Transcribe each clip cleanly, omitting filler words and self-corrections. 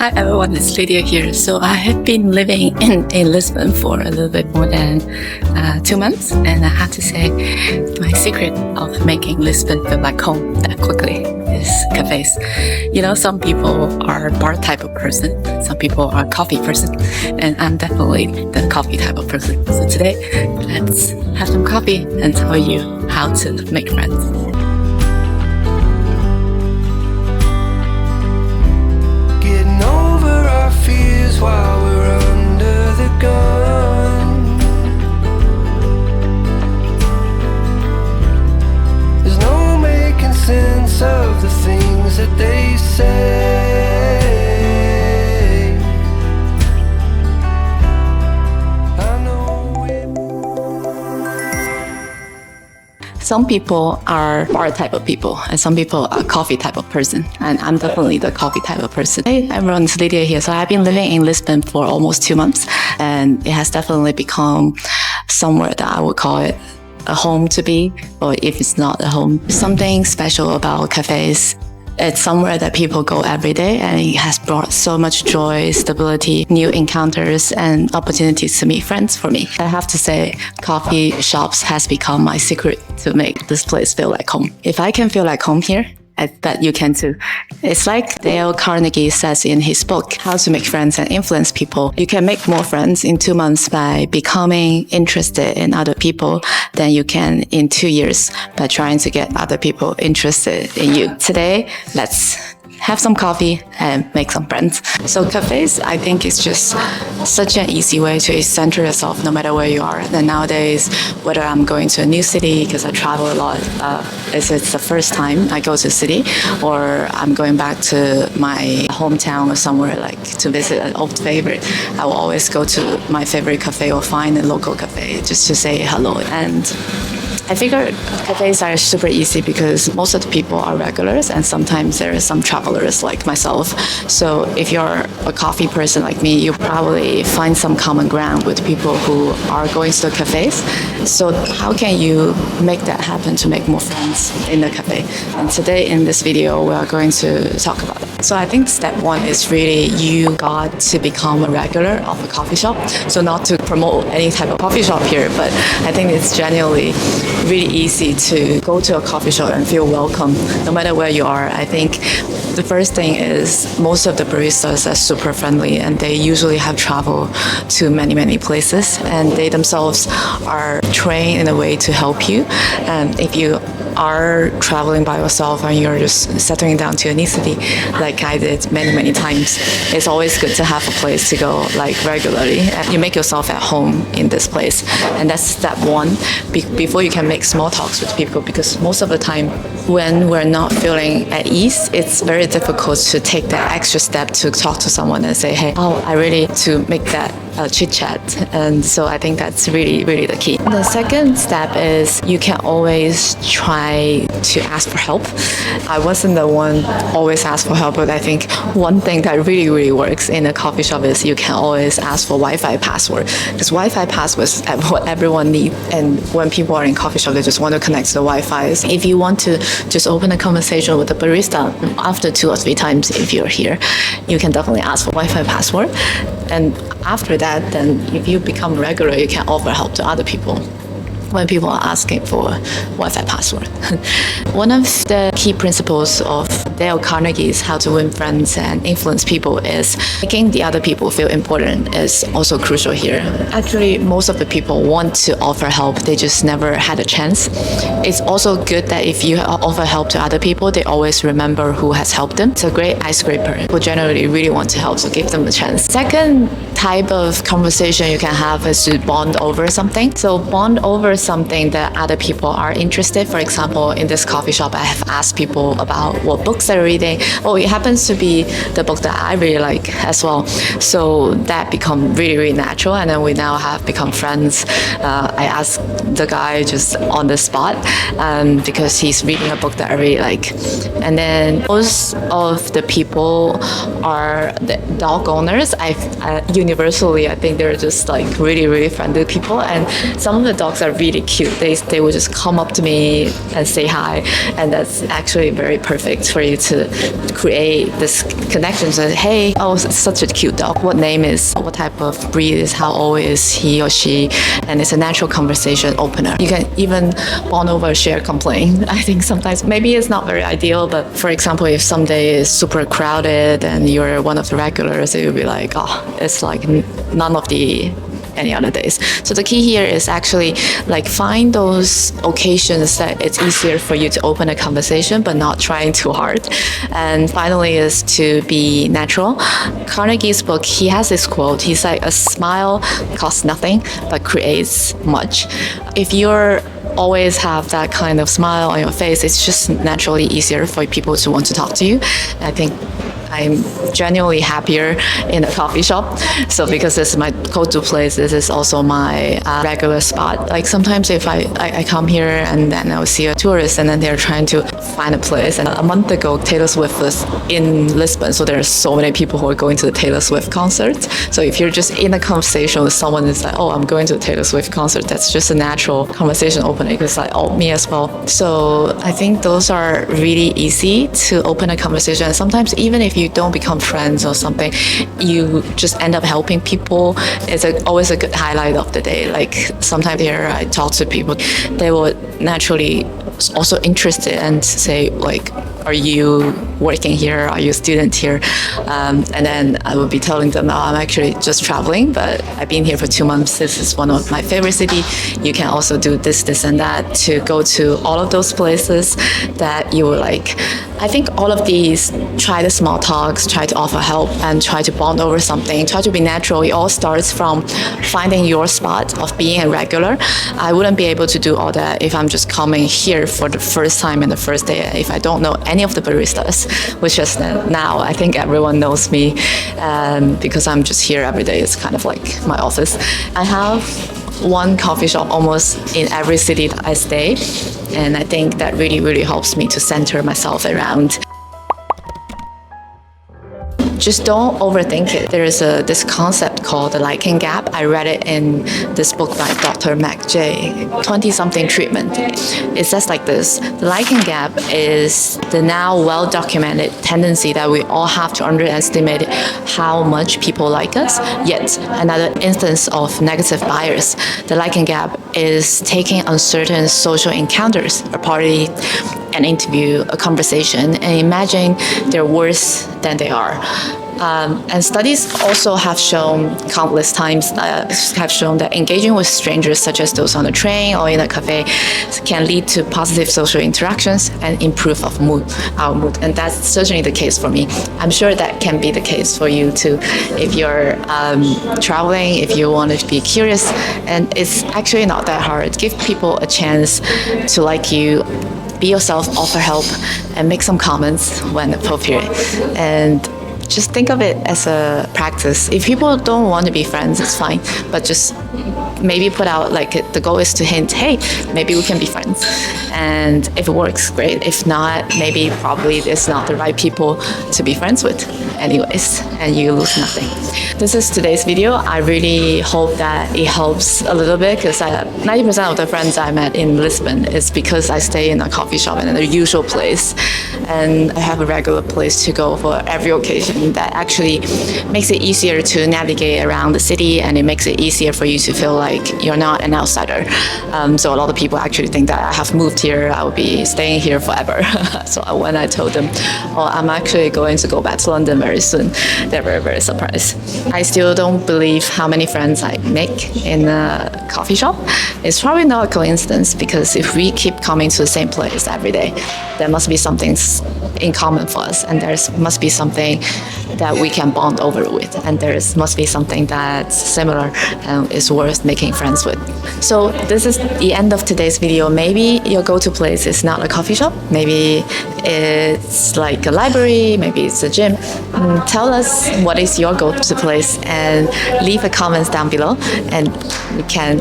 Hi everyone, it's Lydia here. So I have been living in Lisbon for a little bit more than 2 months, and I have to say my secret of making Lisbon feel like home that quickly is cafes. You know, some people are bar type of person, some people are coffee person, and I'm definitely the coffee type of person. So today, let's have some coffee and tell you how to make friends. While we're under the gun, there's no making sense of the things that they say. I know Some people are bar type of people, and some people are coffee type of person. And I'm definitely the coffee type of person. Hey everyone, it's Lydia here. So I've been living in Lisbon for almost 2 months, and it has definitely become somewhere that I would call it a home to be, or if it's not a home. Something special about cafes. It's somewhere that people go every day, and it has brought so much joy, stability, new encounters, and opportunities to meet friends for me. I have to say, coffee shops has become my secret to make this place feel like home. If I can feel like home here, I bet you can too. It's like Dale Carnegie says in his book, How to Make Friends and Influence People. You can make more friends in 2 months by becoming interested in other people than you can in 2 years by trying to get other people interested in you. Today, let's have some coffee and make some friends. So cafes, I think, is just such an easy way to center yourself no matter where you are. And nowadays, whether I'm going to a new city because I travel a lot, if it's the first time I go to a city, or I'm going back to my hometown or somewhere like to visit an old favorite, I will always go to my favorite cafe or find a local cafe just to say hello. And I figure cafes are super easy because most of the people are regulars, and sometimes there are some travelers like myself. So if you're a coffee person like me, you probably find some common ground with people who are going to the cafes. So how can you make that happen to make more friends in the cafe? And today in this video, we are going to talk about it. So I think step one is really you got to become a regular of a coffee shop. So not to promote any type of coffee shop here, but I think it's genuinely really easy to go to a coffee shop and feel welcome no matter where you are. I think the first thing is most of the baristas are super friendly, and they usually have traveled to many places, and they themselves are trained in a way to help you. And if you are traveling by yourself and you're just settling down to a new city like I did many times, it's always good to have a place to go like regularly, and you make yourself at home in this place. And that's step one before you can make small talks with people, because most of the time when we're not feeling at ease, it's very difficult to take that extra step to talk to someone and say, hey, I really to make that chit chat. And so I think that's really the key. The second step is you can always try to ask for help. I wasn't the one always ask for help, but I think one thing that really works in a coffee shop is you can always ask for Wi-Fi password, because Wi-Fi password is what everyone needs. And when people are in coffee shop, they just want to connect to the Wi-Fi. If you want to just open a conversation with the barista after 2 or 3 times, if you're here, you can definitely ask for Wi-Fi password. And after that, then if you become regular, you can offer help to other people when people are asking for Wi-Fi password. One of the key principles of Dale Carnegie's How to Win Friends and Influence People is making the other people feel important is also crucial here. Actually, most of the people want to offer help, they just never had a chance. It's also good that if you offer help to other people, they always remember who has helped them. It's a great ice scraper. People generally really want to help, so give them a chance. Second type of conversation you can have is to bond over something. So bond over something that other people are interested. For example, in this coffee shop, I have asked people about what books they're reading. Oh, it happens to be the book that I really like as well. So that become really natural, and then we now have become friends. I asked the guy just on the spot because he's reading a book that I really like. And then most of the people are the dog owners. Universally, I think they're just like really friendly people, and some of the dogs are really cute. They would just come up to me and say hi, and that's actually very perfect for you to create this connection. So, hey, oh, it's such a cute dog. What name is, what type of breed is, how old is he or she? And it's a natural conversation opener. You can even bond over a shared complaint. I think sometimes maybe it's not very ideal, but for example, if some day is super crowded and you're one of the regulars, it will be like, oh, it's like none of the any other days. So the key here is actually like find those occasions that it's easier for you to open a conversation, but not trying too hard. And finally is to be natural. Carnegie's book, he has this quote. He's like, a smile costs nothing, but creates much. If you're always have that kind of smile on your face, it's just naturally easier for people to want to talk to you. I think I'm genuinely happier in a coffee shop. So because this is my go-to place, this is also my regular spot. Like sometimes if I come here and then I'll see a tourist and then they're trying to find a place. And a month ago, Taylor Swift was in Lisbon. So there are so many people who are going to the Taylor Swift concert. So if you're just in a conversation with someone that's like, oh, I'm going to the Taylor Swift concert, that's just a natural conversation opening. It's like, oh, me as well. So I think those are really easy to open a conversation. And sometimes even if you don't become friends or something, you just end up helping people. It's always a good highlight of the day. Like sometimes here I talk to people, they will naturally also interested and say like, are you working here? Are you a student here? And then I will be telling them, oh, I'm actually just traveling, but I've been here for 2 months. This is one of my favorite cities. You can also do this, and that to go to all of those places that you will like. I think all of these, try the small talks, try to offer help, and try to bond over something, try to be natural. It all starts from finding your spot of being a regular. I wouldn't be able to do all that if I'm just coming here for the first time and the first day, if I don't know any of the baristas, which is now I think everyone knows me because I'm just here every day. It's kind of like my office. I have one coffee shop almost in every city that I stay, and I think that really, really helps me to center myself around. Just don't overthink it. There is this concept called the liking gap. I read it in this book by Dr. Meg Jay, 20-something treatment. It says like this: the liking gap is the now well-documented tendency that we all have to underestimate how much people like us, yet another instance of negative bias. The liking gap is taking uncertain social encounters, a party, an interview, a conversation, and imagine they're worse than they are. And studies also have shown countless times that engaging with strangers, such as those on the train or in a cafe, can lead to positive social interactions and improve our mood. And that's certainly the case for me. I'm sure that can be the case for you too. If you're traveling, if you want to be curious, and it's actually not that hard. Give people a chance to like you. Be yourself, offer help, and make some comments when appropriate. And just think of it as a practice. If people don't want to be friends, it's fine, but just maybe put out like the goal is to hint, hey, maybe we can be friends. And if it works, great. If not, maybe probably it's not the right people to be friends with anyways, and you lose nothing. This is today's video. I really hope that it helps a little bit, because 90% of the friends I met in Lisbon is because I stay in a coffee shop and in a usual place, and I have a regular place to go for every occasion. That actually makes it easier to navigate around the city, and it makes it easier for you to feel like you're not an outsider. So a lot of people actually think that I have moved here, I will be staying here forever. So when I told them, oh, I'm actually going to go back to London very soon, they're very, very surprised. I still don't believe how many friends I make in a coffee shop. It's probably not a coincidence, because if we keep coming to the same place every day, there must be something in common for us, and there must be something that we can bond over with, and there must be something that's similar and is worth making friends with. So this is the end of today's video. Maybe your go-to place is not a coffee shop, maybe it's like a library, maybe it's a gym. Tell us what is your go-to place, and leave a comments down below, and we can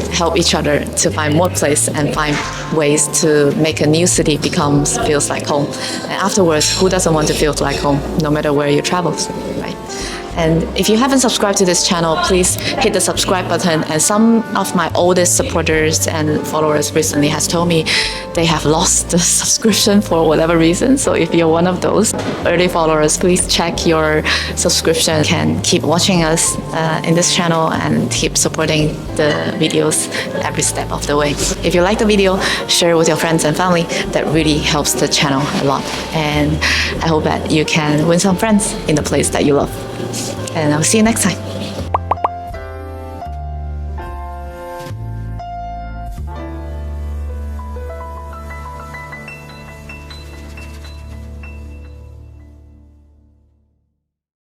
help each other to find more place and find ways to make a new city feels like home. And afterwards, who doesn't want to feel like home, no matter where you travel, right? And if you haven't subscribed to this channel, please hit the subscribe button. And some of my oldest supporters and followers recently has told me they have lost the subscription for whatever reason. So if you're one of those early followers, please check your subscription. You can keep watching us in this channel and keep supporting the videos every step of the way. If you like the video, share it with your friends and family. That really helps the channel a lot. And I hope that you can win some friends in the place that you love. And I'll see you next time.